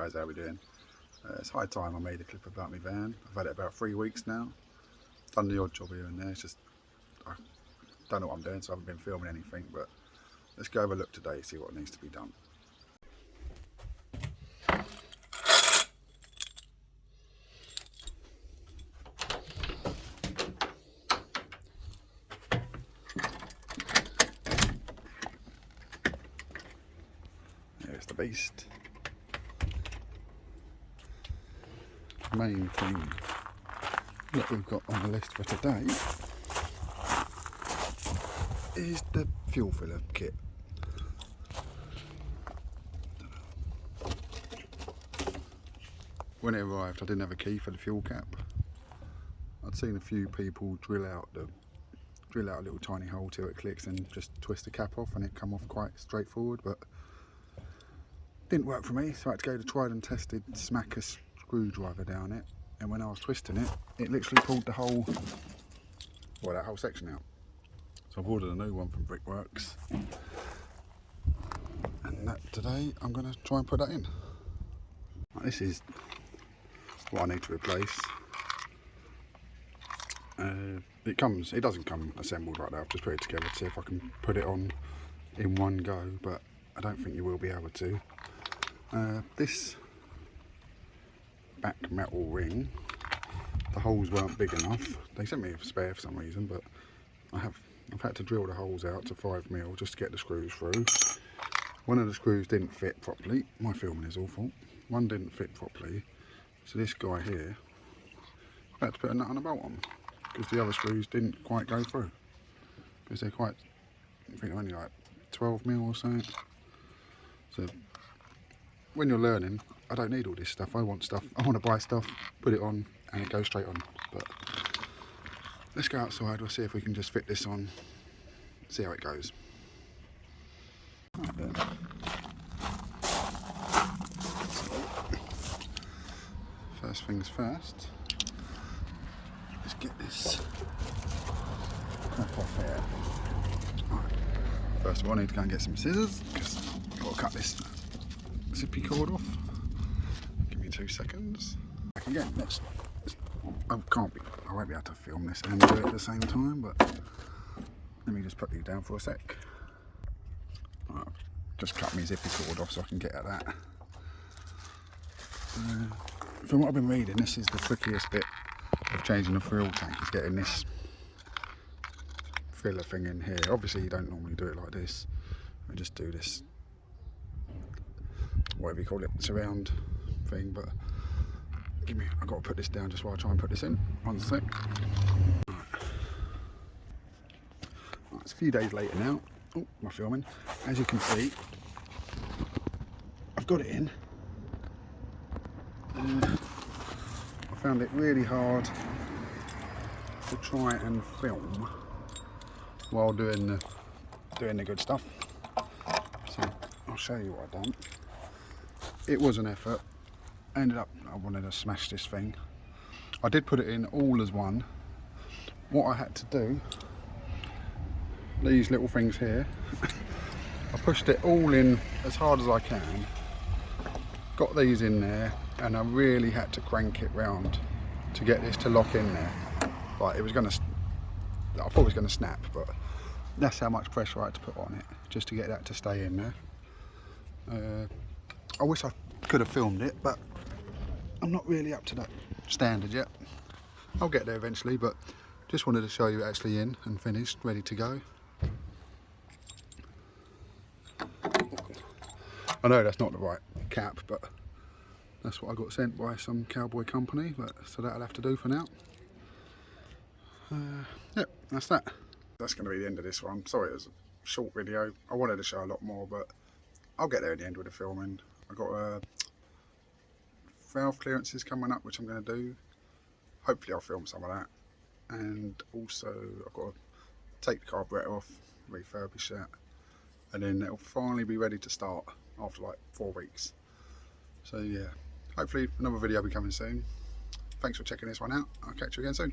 guys, how we doing? It's high time I made a clip about my van. I've had it about 3 weeks now. Done the odd job here and there. It's just I don't know what I'm doing, so I haven't been filming anything, but let's go have a look today, see what needs to be done. There's the beast. Main thing that we've got on the list for today is the fuel filler kit. When it arrived, I didn't have a key for the fuel cap. I'd seen a few people drill out a little tiny hole till it clicks and just twist the cap off and it come off quite straightforward, but didn't work for me, so I had to go to tried and tested Smacker screwdriver down it, and when I was twisting it, it literally pulled the whole, well, that whole section out. So I've ordered a new one from Brickworks, and that today I'm going to try and put that in. This is what I need to replace. It doesn't come assembled like that. I've just put it together to see if I can put it on in one go, but I don't think you will be able to. This back metal ring, the holes weren't big enough. They sent me a spare for some reason, but I've had to drill the holes out to 5mm just to get the screws through. One of the screws didn't fit properly. My filming is awful. One didn't fit properly, so this guy here, I had to put a nut and a bolt on because the other screws didn't quite go through, because they're quite, I think they're only like 12mm or so. So when you're learning, I don't need all this stuff. I want stuff, I want to buy stuff, put it on, and it goes straight on. But let's go outside, we'll see if we can just fit this on, see how it goes. Right then. First things first, let's get this crap off here. Right. First of all, I need to go and get some scissors, because I've got to cut this zippy cord off. Give me 2 seconds. Back again. I won't be able to film this and do it at the same time, but let me just put these down for a sec. Right, just cut my zippy cord off so I can get at that. From what I've been reading, this is the trickiest bit of changing the fuel tank, is getting this filler thing in here. Obviously you don't normally do it like this, you just do this, whatever you call it, surround thing, but I've got to put this down just while I try and put this in. 1 sec. Right, it's a few days later now. Oh, my filming. As you can see, I've got it in. I found it really hard to try and film while doing the good stuff. So I'll show you what I've done. It was an effort. Ended up, I wanted to smash this thing. I did put it in all as one. What I had to do, these little things here, I pushed it all in as hard as I can, got these in there, and I really had to crank it round to get this to lock in there. Like, I thought it was going to snap, but that's how much pressure I had to put on it just to get that to stay in there. I wish I could have filmed it, but I'm not really up to that standard yet. I'll get there eventually, but just wanted to show you it actually in and finished, ready to go. I know that's not the right cap, but that's what I got sent by some cowboy company, but so that'll have to do for now. Yep, that's that. That's going to be the end of this one. Sorry it was a short video. I wanted to show a lot more, but I'll get there in the end with the filming. I've got valve clearances coming up, which I'm going to do. Hopefully I'll film some of that. And also I've got to take the carburetor off, refurbish that, and then it'll finally be ready to start after like 4 weeks. So yeah, hopefully another video will be coming soon. Thanks for checking this one out. I'll catch you again soon.